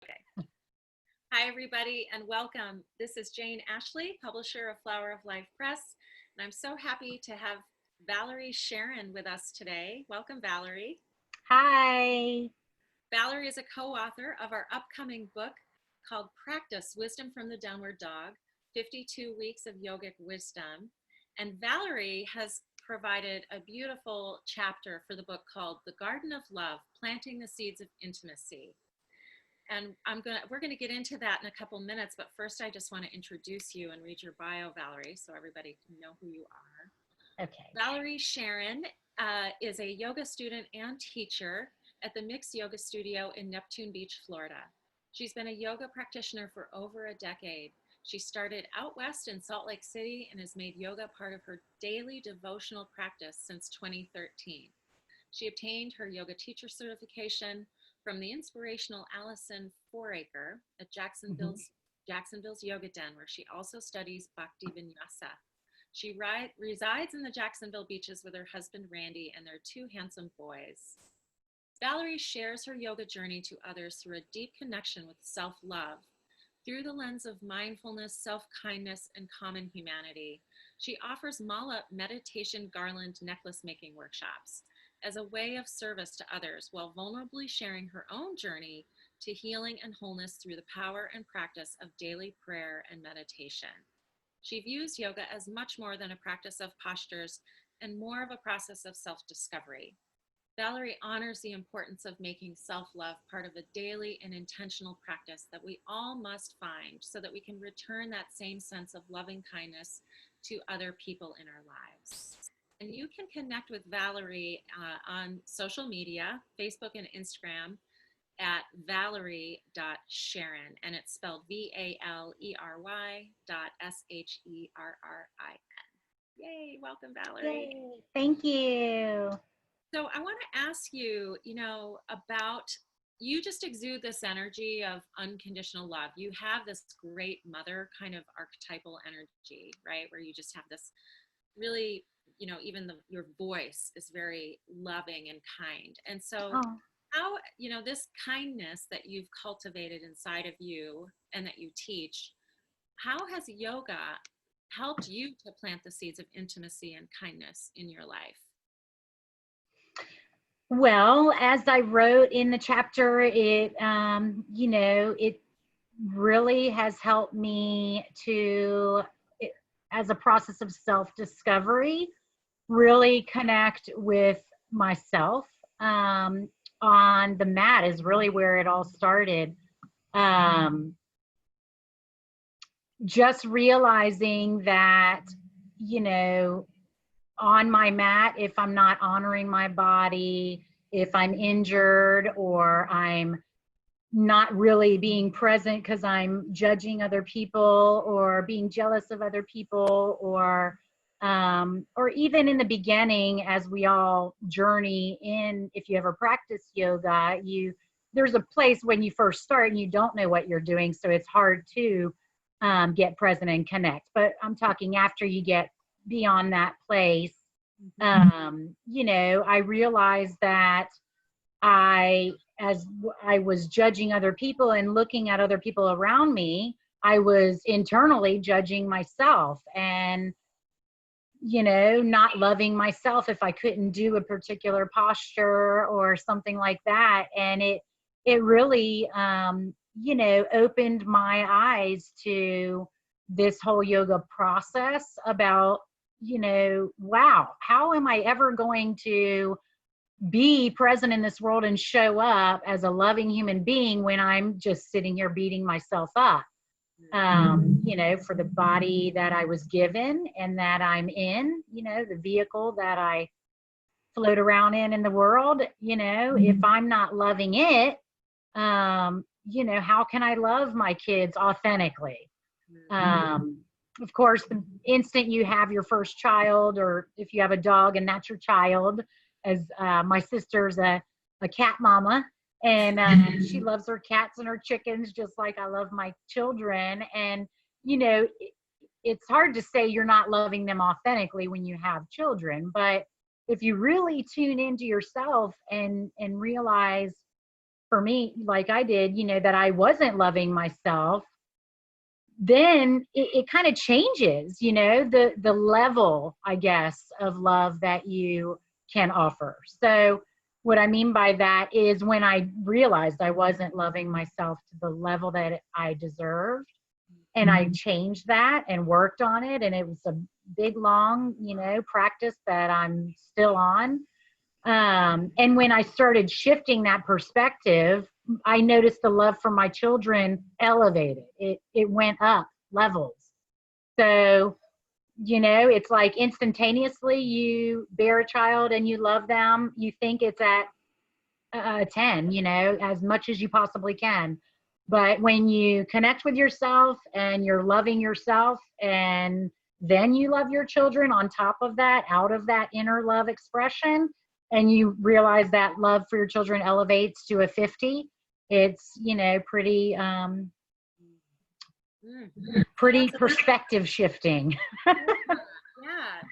Okay. Hi, everybody, and welcome. This is Jane Ashley, publisher of Flower of Life Press, and I'm so happy to have Valerie Sharon with us today. Welcome, Valerie. Hi. Valerie is a co-author of our upcoming book called Practice Wisdom from the Downward Dog, 52 Weeks of Yogic Wisdom. And Valerie has provided a beautiful chapter for the book called The Garden of Love, Planting the Seeds of Intimacy. And we're gonna get into that in a couple minutes, but first I just want to introduce you and read your bio, Valerie, so everybody can know who you are. Okay. Valerie Sharon is a yoga student and teacher at the Mix Yoga Studio in Neptune Beach, Florida. She's been a yoga practitioner for over a decade. She started out west in Salt Lake City and has made yoga part of her daily devotional practice since 2013. She obtained her yoga teacher certification from the inspirational Allison Foraker at Jacksonville's Yoga Den, where she also studies Bhakti Vinyasa. She resides in the Jacksonville beaches with her husband Randy and their two handsome boys. Valerie shares her yoga journey to others through a deep connection with self-love. Through the lens of mindfulness, self-kindness, and common humanity, she offers mala meditation garland necklace making workshops as a way of service to others while vulnerably sharing her own journey to healing and wholeness through the power and practice of daily prayer and meditation. She views yoga as much more than a practice of postures and more of a process of self-discovery. Valerie honors the importance of making self-love part of a daily and intentional practice that we all must find so that we can return that same sense of loving kindness to other people in our lives. And you can connect with Valerie on social media, Facebook and Instagram, at valerie.sharon, and it's spelled Valery.SHERRIN. Yay, welcome, Valerie. Yay. Thank you. So I want to ask you, about you just exude this energy of unconditional love. You have this great mother kind of archetypal energy, right? Where you just have this really, even your voice is very loving and kind. And so Oh, how, this kindness that you've cultivated inside of you and that you teach, how has yoga helped you to plant the seeds of intimacy and kindness in your life? well, as I wrote in the chapter, it really has helped me as a process of self-discovery, really connect with myself. Um, on the mat is really where it all started. Um, just realizing that, you know, on my mat, if I'm not honoring my body, if I'm injured or I'm not really being present because I'm judging other people or being jealous of other people, or even in the beginning, as we all journey in, if you ever practice yoga, there's a place when you first start and you don't know what you're doing, so it's hard to get present and connect. But I'm talking after you get beyond that place, I realized that as I was judging other people and looking at other people around me, I was internally judging myself and, not loving myself if I couldn't do a particular posture or something like that. And it really, opened my eyes to this whole yoga process about, wow, how am I ever going to be present in this world and show up as a loving human being when I'm just sitting here beating myself up, for the body that I was given and that I'm in, the vehicle that I float around in the world. If I'm not loving it, how can I love my kids authentically? Of course, the instant you have your first child, or if you have a dog and that's your child, as my sister's a cat mama, and she loves her cats and her chickens just like I love my children. And, it's hard to say you're not loving them authentically when you have children, but if you really tune into yourself and realize for me, like I did, you know, that I wasn't loving myself, then it kind of changes, you know, the level, I guess, of love that you can offer. So what I mean by that is when I realized I wasn't loving myself to the level that I deserved, and I changed that and worked on it, and it was a big, long, you know, practice that I'm still on. And when I started shifting that perspective, I noticed the love for my children elevated. It went up levels. So, you know, it's like instantaneously you bear a child and you love them. You think it's at 10, you know, as much as you possibly can. But when you connect with yourself and you're loving yourself, and then you love your children on top of that, out of that inner love expression, and you realize that love for your children elevates to a 50, it's, you know, pretty, pretty That's perspective shifting. yeah,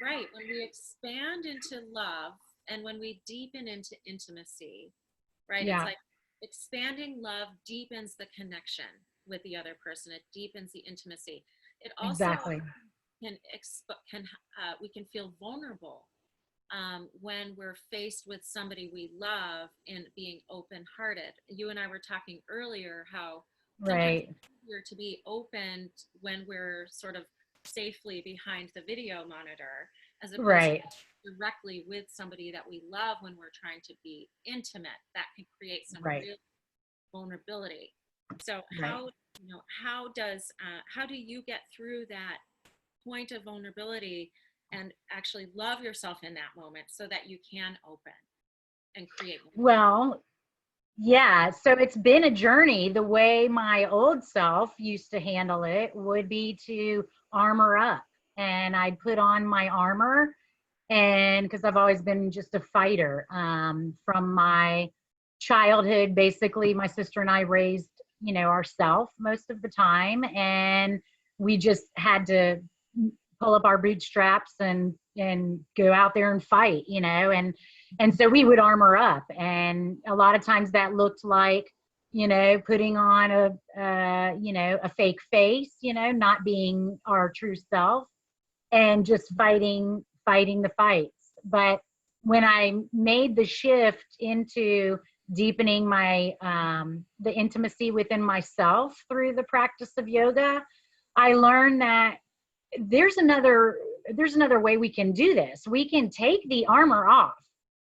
right. When we expand into love and when we deepen into intimacy, right? It's Yeah, like expanding love deepens the connection with the other person. It deepens the intimacy. It also exactly. we can feel vulnerable when we're faced with somebody we love and being open-hearted. You and I were talking earlier how sometimes Right, it's easier to be open when we're sort of safely behind the video monitor as opposed to right, directly with somebody that we love when we're trying to be intimate. That can create some right, real vulnerability. So right. how do you get through that point of vulnerability and actually love yourself in that moment so that you can open and create more? Well, yeah, so it's been a journey. The way my old self used to handle it would be to armor up, and I'd put on my armor, and because I've always been just a fighter from my childhood. Basically, my sister and I raised, you know, ourselves most of the time, and we just had to pull up our bootstraps and go out there and fight, you know, and so we would armor up, and a lot of times that looked like, you know, putting on you know, a fake face, you know, not being our true self, and just fighting the fights. But when I made the shift into deepening my the intimacy within myself through the practice of yoga, I learned that there's another there's another way we can do this. We can take the armor off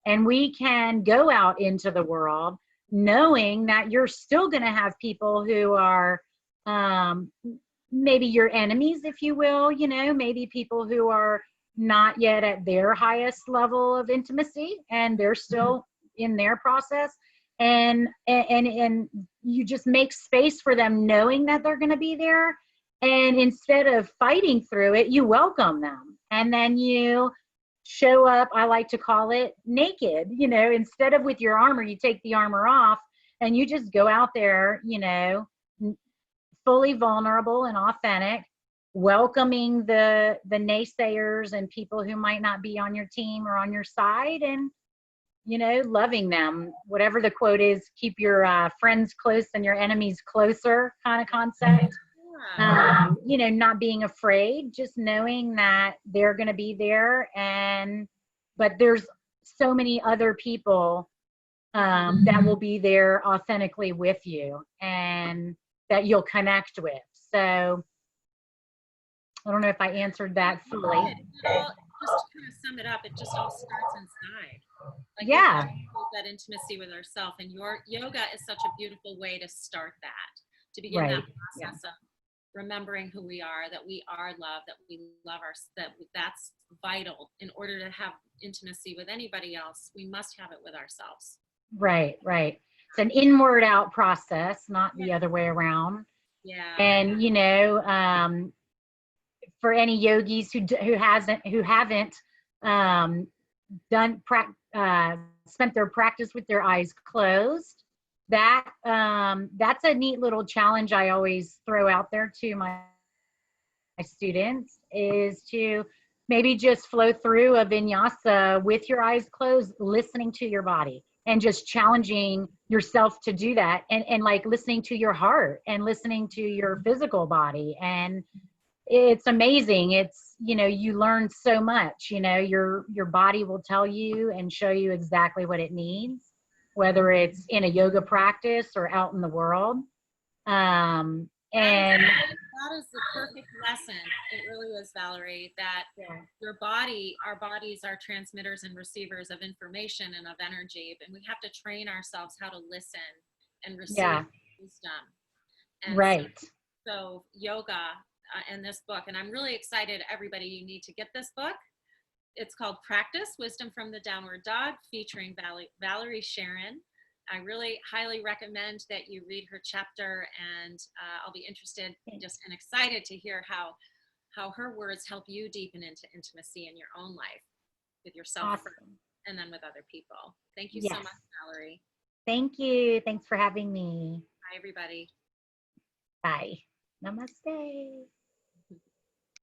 and we can go out into the world knowing that you're still going to have people who are um, maybe your enemies, if you will, you know, maybe people who are not yet at their highest level of intimacy and they're still in their process. And you just make space for them knowing that they're going to be there, and instead of fighting through it, you welcome them. And then you show up, I like to call it naked, you know, instead of with your armor, you take the armor off and you just go out there, you know, fully vulnerable and authentic, welcoming the naysayers and people who might not be on your team or on your side, and, you know, loving them. Whatever the quote is, keep your friends close and your enemies closer kind of concept. Yeah. You know, not being afraid, just knowing that they're going to be there, and but there's so many other people that will be there authentically with you and that you'll connect with. So I don't know if I answered that fully. Well, just to kind of sum it up, it just all starts inside. Like we've got Yeah, to create that intimacy with ourselves, and your yoga is such a beautiful way to start that, to begin that right. Yeah, process of remembering who we are, that we are love, that we love our, that's vital. In order to have intimacy with anybody else, we must have it with ourselves. right, right. It's an inward out process, not Yeah. the other way around. Yeah. And, you know, for any yogis who haven't um, spent their practice with their eyes closed, that's a neat little challenge I always throw out there to my students, is to maybe just flow through a vinyasa with your eyes closed, listening to your body and just challenging yourself to do that, and like listening to your heart and listening to your physical body. And it's amazing. It's, you know, you learn so much. You know, your body will tell you and show you exactly what it needs, whether it's in a yoga practice or out in the world. And That is the perfect lesson. It really is, Valerie, that yeah, your body, our bodies are transmitters and receivers of information and of energy, and we have to train ourselves how to listen and receive yeah, wisdom. And right. so yoga and this book, and I'm really excited, everybody, you need to get this book. It's called Practice Wisdom from the Downward Dog, featuring Valerie Sharon. I really highly recommend that you read her chapter, and I'll be interested just and excited to hear how her words help you deepen into intimacy in your own life with yourself Awesome. and then with other people. Thank you so Yes. much, Valerie. Thank you. Thanks for having me. Bye, everybody. Bye. Namaste.